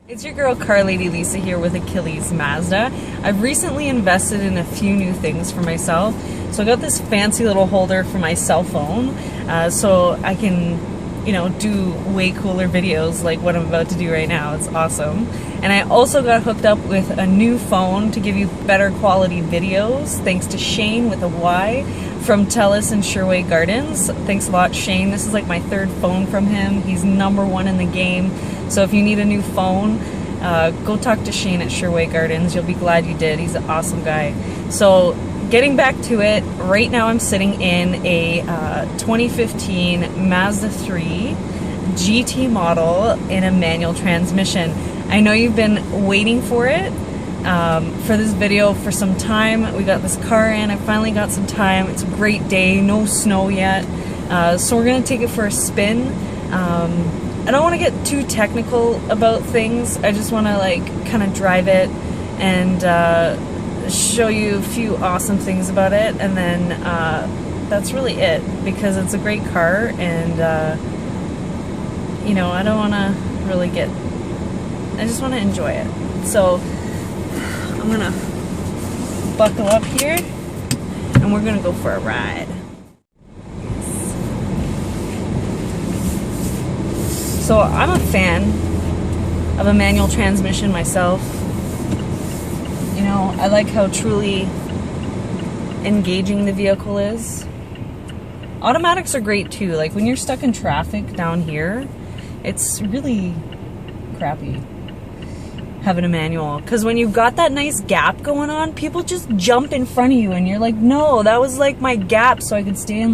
It's your girl Car Lady Lisa here with Achilles Mazda. I've recently invested in a few new things for myself. So I got this fancy little holder for my cell phone so I can, do way cooler videos like what I'm about to do right now. It's awesome. And I also got hooked up with a new phone to give you better quality videos, thanks to Shayne with a Y from Telus and Sherway Gardens. Thanks a lot, Shayne. This is like my third phone from him. He's #1 in the game. So if you need a new phone, go talk to Shayne at Sherway Gardens. You'll be glad you did. He's an awesome guy. So getting back to it, right now I'm sitting in a 2015 Mazda 3 GT model in a manual transmission. I know you've been waiting for it, for this video for some time. We got this car in, I finally got some time. It's a great day, no snow yet. So we're gonna take it for a spin. I don't want to get too technical about things. I just want to kind of drive it and show you a few awesome things about it, and then that's really it, because it's a great car, and I don't want to really I just want to enjoy it. So I'm gonna buckle up here and we're gonna go for a ride. So I'm a fan of a manual transmission myself. I like how truly engaging the vehicle is. Automatics are great too. Like when you're stuck in traffic down here, it's really crappy having a manual. Because when you've got that nice gap going on, people just jump in front of you and you're like, no, that was like my gap so I could stay in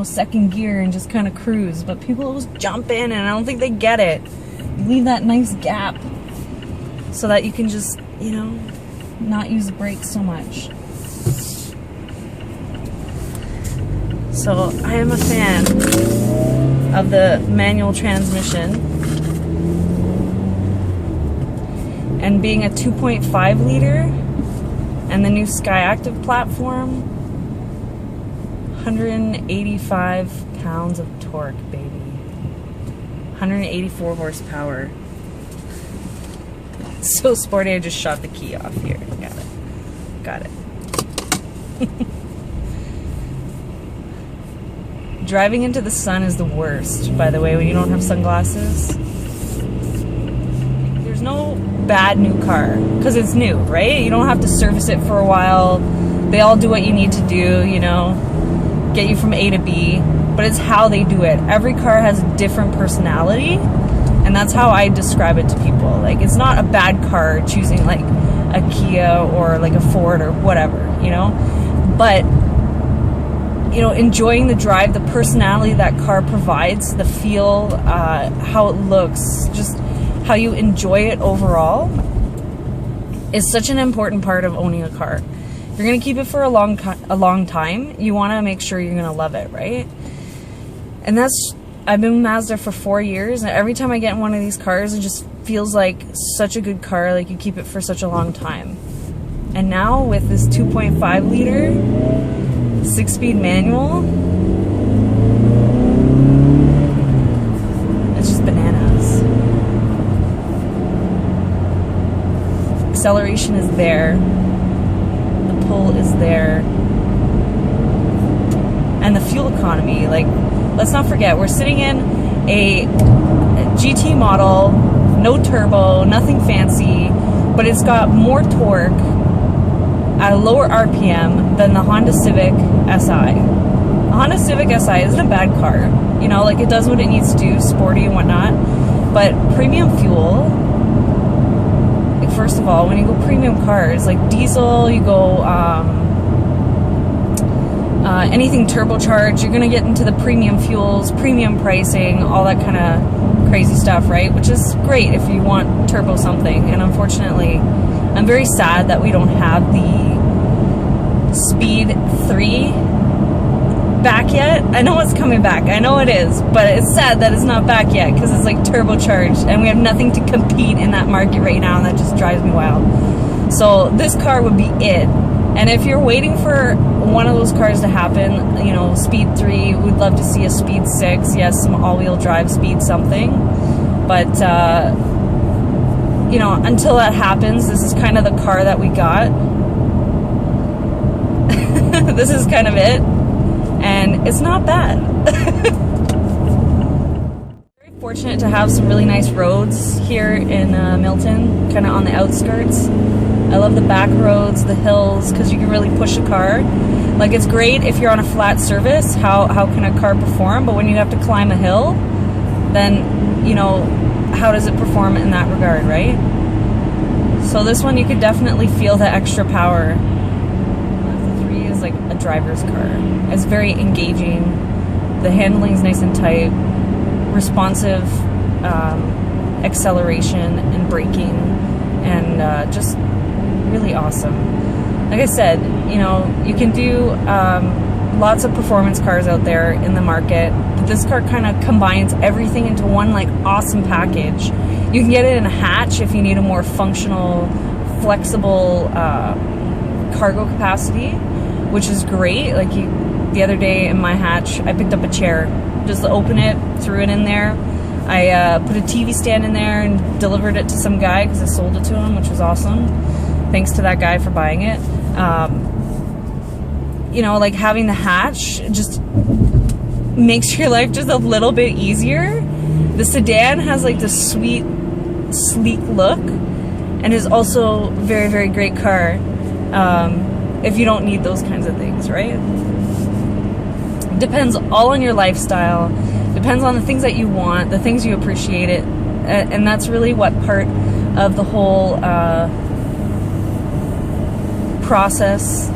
second gear and just kind of cruise. But people always jump in and I don't think they get it. You leave that nice gap so that you can just, not use the brakes so much. So I am a fan of the manual transmission. And being a 2.5 liter and the new Skyactiv platform, 185 pounds of torque, baby. 184 horsepower. It's so sporty, I just shot the key off here. Got it. Driving into the sun is the worst, by the way, when you don't have sunglasses. There's no bad new car, because it's new, right? You don't have to service it for a while. They all do what you need to do, get you from A to B, but it's how they do it. Every car has a different personality, and that's how I describe it to people. Like, it's not a bad car choosing like a Kia or like a Ford or whatever, but enjoying the drive, the personality that car provides, the feel, how it looks, just how you enjoy it overall is such an important part of owning a car. If you're gonna keep it for a long time, you want to make sure you're gonna love it, right? And I've been with Mazda for 4 years, and every time I get in one of these cars, it just feels like such a good car, like you keep it for such a long time. And now with this 2.5 liter 6-speed manual, it's just bananas. Acceleration is there, the pull is there, and the fuel economy, let's not forget, we're sitting in a GT model, no turbo, nothing fancy, but it's got more torque at a lower RPM than the Honda Civic SI. The Honda Civic SI isn't a bad car, it does what it needs to do, sporty and whatnot, but premium fuel, first of all, when you go premium cars, like diesel, you go anything turbocharged, you're gonna get into the premium fuels, premium pricing, all that kind of crazy stuff, right? Which is great if you want turbo something. And unfortunately, I'm very sad that we don't have the Speed 3 back yet. I know it's coming back, I know it is, but it's sad that it's not back yet, because it's like turbocharged and we have nothing to compete in that market right now, and that just drives me wild. So this car would be it. And if you're waiting for one of those cars to happen, Speed 3, we'd love to see a Speed 6, yes, some all-wheel drive Speed something, but you know, until that happens, this is kind of the car that we got. This is kind of it, and it's not bad. Very fortunate to have some really nice roads here in Milton, kind of on the outskirts. I love the back roads, the hills, because you can really push a car. Like, it's great if you're on a flat surface, how can a car perform, but when you have to climb a hill, then, you know, how does it perform in that regard, right? So this one, you could definitely feel the extra power. Mazda3 is like a driver's car. It's very engaging. The handling is nice and tight. Responsive acceleration and braking, and just really awesome. Like I said, you know, you can do lots of performance cars out there in the market, but this car kind of combines everything into one like awesome package. You can get it in a hatch if you need a more functional, flexible cargo capacity, which is great. Like, the other day in my hatch, I picked up a chair, just open it, threw it in there. I put a TV stand in there and delivered it to some guy because I sold it to him, which was awesome. Thanks to that guy for buying it. You know, like, having the hatch just makes your life just a little bit easier. The sedan has like this sweet, sleek look, and is also very, very great car if you don't need those kinds of things, right? Depends all on your lifestyle, depends on the things that you want, the things you appreciate it, and that's really what part of the whole process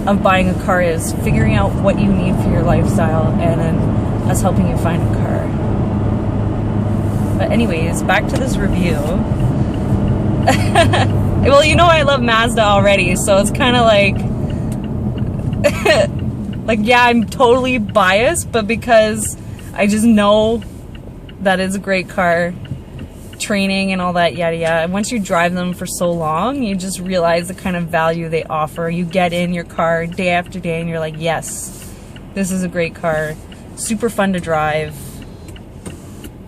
of buying a car is, figuring out what you need for your lifestyle, and then us helping you find a car. But anyways, back to this review. Well, you know, I love Mazda already, so it's kind of like like, yeah, I'm totally biased, but because I just know that it's a great car, training and all that, yada yada. And once you drive them for so long, you just realize the kind of value they offer. You get in your car day after day and you're like, yes, this is a great car. Super fun to drive.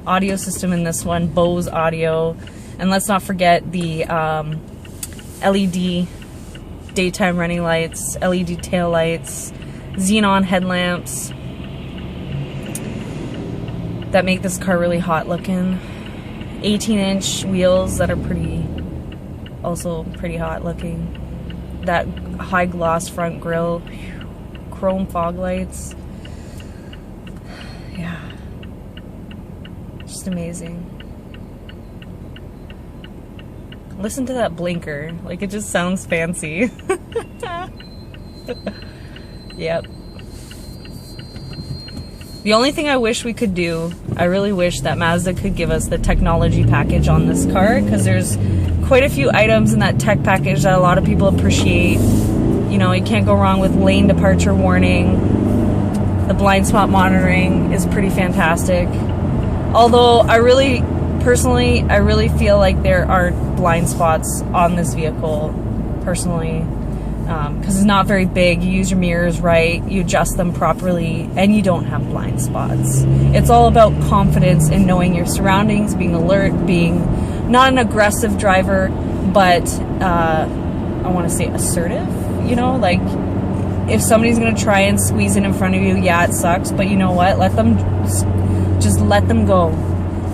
Audio system in this one, Bose audio. And let's not forget the LED daytime running lights, LED tail lights, xenon headlamps that make this car really hot looking. 18-inch wheels that are also pretty hot looking. That high gloss front grille, chrome fog lights. Yeah, just amazing. Listen to that blinker, like, it just sounds fancy. Yep. The only thing I wish we could do, I really wish that Mazda could give us the technology package on this car, because there's quite a few items in that tech package that a lot of people appreciate. You know, you can't go wrong with lane departure warning. The blind spot monitoring is pretty fantastic. Although I really feel like there aren't blind spots on this vehicle, personally. Because it's not very big. You use your mirrors right, you adjust them properly, and you don't have blind spots. It's all about confidence in knowing your surroundings, being alert, being not an aggressive driver, but I want to say assertive, you know, like, if somebody's going to try and squeeze in front of you, yeah, it sucks, but you know what, just let them go.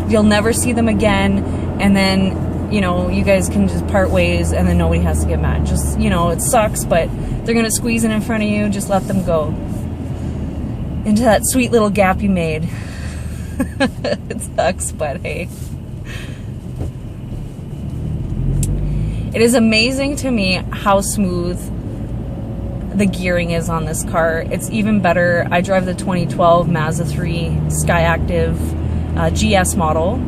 You'll never see them again, and then, you know, you guys can just part ways, and then nobody has to get mad. Just, you know, it sucks, but they're gonna squeeze in front of you. Just let them go into that sweet little gap you made. It sucks, but hey. It is amazing to me how smooth the gearing is on this car. It's even better. I drive the 2012 Mazda3 Skyactiv GS model.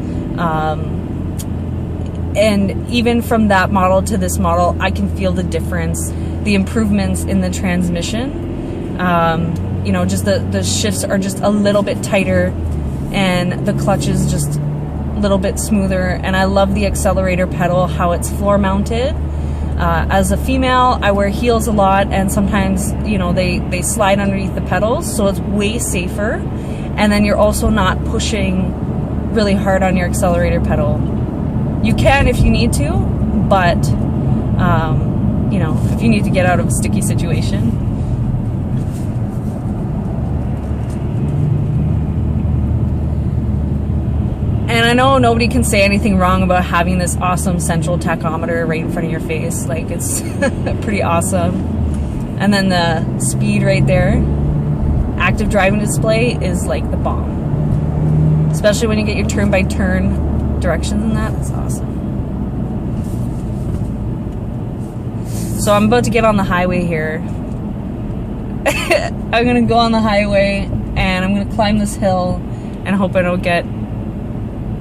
And even from that model to this model, I can feel the difference, the improvements in the transmission. You know, just the shifts are just a little bit tighter, and the clutch is just a little bit smoother. And I love the accelerator pedal, how it's floor mounted. As a female, I wear heels a lot, and sometimes, you know, they slide underneath the pedals, so it's way safer. And then you're also not pushing really hard on your accelerator pedal. You can if you need to, but you know, if you need to get out of a sticky situation. And I know nobody can say anything wrong about having this awesome central tachometer right in front of your face. Like, it's pretty awesome. And then the speed right there, active driving display, is like the bomb. Especially when you get your turn-by-turn directions and that. It's awesome. So I'm about to get on the highway here. I'm gonna go on the highway and I'm gonna climb this hill and hope I don't get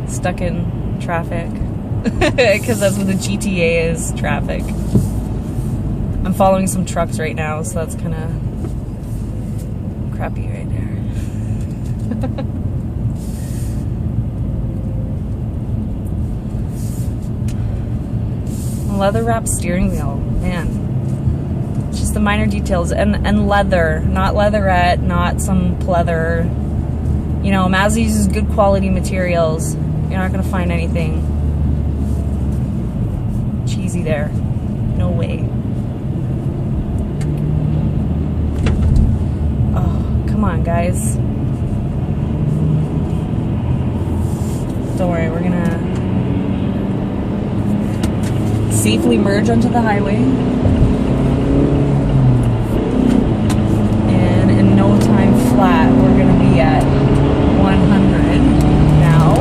stuck in traffic. Because that's what the GTA is, traffic. I'm following some trucks right now, so that's kind of crappy right there. Leather wrapped steering wheel, man. It's just the minor details, and leather, not leatherette, not some pleather. You know, Mazda uses good quality materials. You're not gonna find anything cheesy there. No way. Oh, come on, guys. Don't worry, we're gonna safely merge onto the highway, and in no time flat we're going to be at 100 now,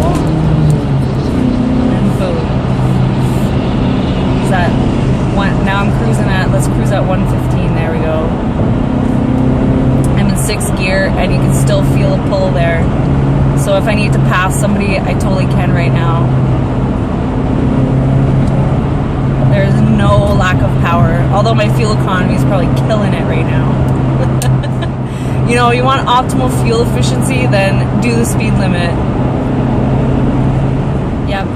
and boom. Is that one? Now I'm cruising at, let's cruise at 115. There we go. I'm in 6th gear and you can still feel a pull there, so if I need to pass somebody I totally can right now. There's no lack of power, although my fuel economy is probably killing it right now. You know, you want optimal fuel efficiency, then do the speed limit. Yep.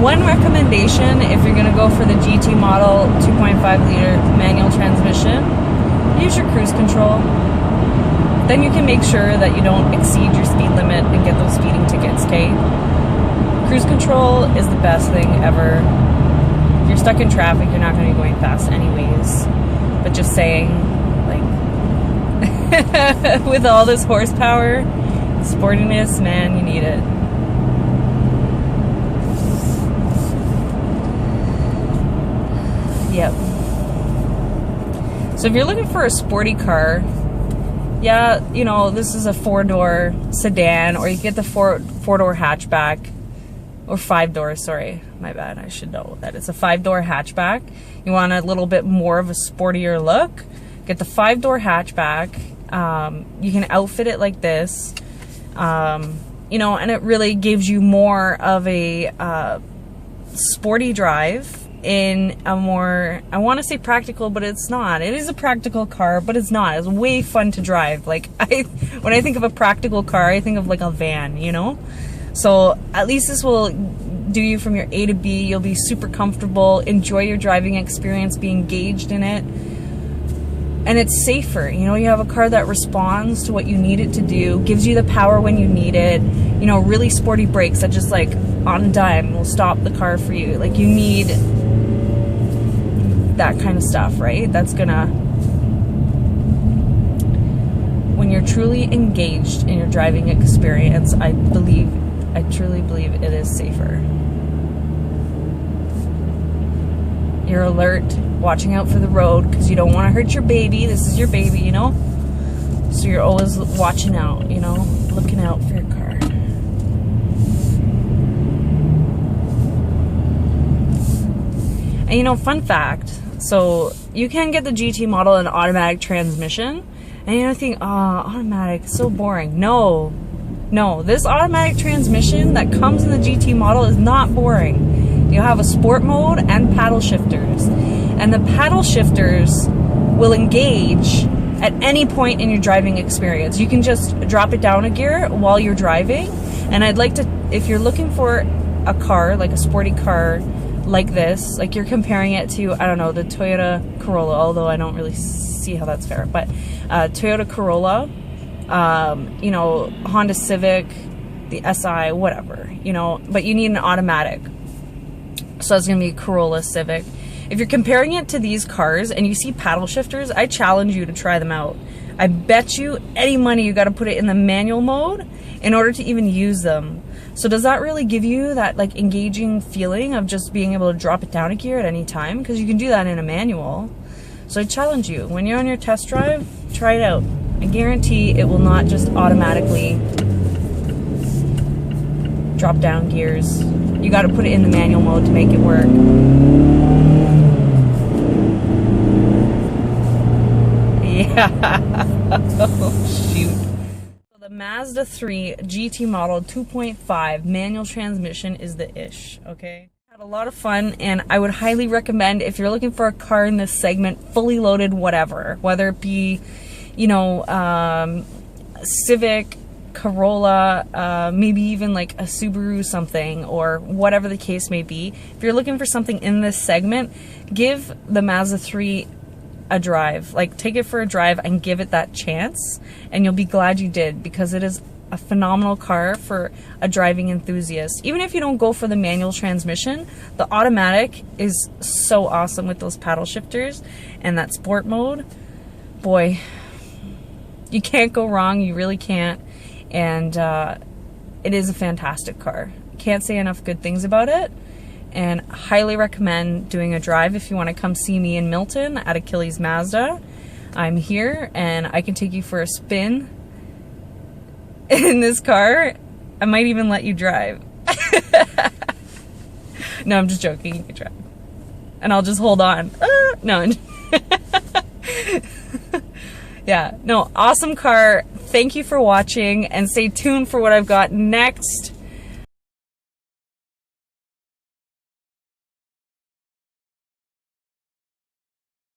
One recommendation, if you're going to go for the GT model 2.5 liter manual transmission, use your cruise control. Then you can make sure that you don't exceed your speed limit and get those speeding tickets, okay? Cruise control is the best thing ever. If you're stuck in traffic, you're not going to be going fast anyways. But just saying, like, with all this horsepower, sportiness, man, you need it. Yep. So if you're looking for a sporty car, yeah, you know, this is a 4-door sedan, or you get the four-door hatchback. Or 5 doors, sorry, my bad, I should know that it's a 5-door hatchback. You want a little bit more of a sportier look, get the 5-door hatchback. You can outfit it like this, you know, and it really gives you more of a sporty drive in a more, I want to say practical, but it's not. It is a practical car, but it's not. It's way fun to drive. Like, when I think of a practical car, I think of like a van, you know? So at least this will do you from your A to B. You'll be super comfortable, enjoy your driving experience, be engaged in it. And it's safer. You know, you have a car that responds to what you need it to do, gives you the power when you need it. You know, really sporty brakes that just like on a dime will stop the car for you. Like, you need that kind of stuff, right? That's gonna, when you're truly engaged in your driving experience, I truly believe it is safer. You're alert, watching out for the road because you don't want to hurt your baby. This is your baby, you know? So you're always watching out, you know? Looking out for your car. And you know, fun fact, so you can get the GT model in automatic transmission. And you know, think, oh, automatic, so boring. No, this automatic transmission that comes in the GT model is not boring. You have a sport mode and paddle shifters. And the paddle shifters will engage at any point in your driving experience. You can just drop it down a gear while you're driving. And I'd like to, if you're looking for a car, like a sporty car like this, like you're comparing it to, I don't know, the Toyota Corolla, although I don't really see how that's fair, but Toyota Corolla, you know, Honda Civic, the SI, whatever, you know, but you need an automatic. So that's going to be a Corolla Civic. If you're comparing it to these cars and you see paddle shifters, I challenge you to try them out. I bet you any money you got to put it in the manual mode in order to even use them. So does that really give you that like engaging feeling of just being able to drop it down a gear at any time? Because you can do that in a manual. So I challenge you, when you're on your test drive, try it out. I guarantee it will not just automatically drop down gears. You got to put it in the manual mode to make it work. Yeah. Oh, shoot. So the Mazda 3 GT model 2.5 manual transmission is the ish, okay? Had a lot of fun, and I would highly recommend, if you're looking for a car in this segment, fully loaded whatever, whether it be, you know, Civic, Corolla, maybe even like a Subaru something, or whatever the case may be. If you're looking for something in this segment, give the Mazda 3 a drive. Like, take it for a drive and give it that chance, and you'll be glad you did, because it is a phenomenal car for a driving enthusiast. Even if you don't go for the manual transmission, the automatic is so awesome with those paddle shifters and that sport mode. Boy, you can't go wrong. You really can't. And it is a fantastic car. Can't say enough good things about it, and highly recommend doing a drive. If you want to come see me in Milton at Achilles Mazda, I'm here and I can take you for a spin in this car. I might even let you drive. No, I'm just joking. You can drive. And I'll just hold on. No. Yeah, no, awesome car. Thank you for watching, and stay tuned for what I've got next.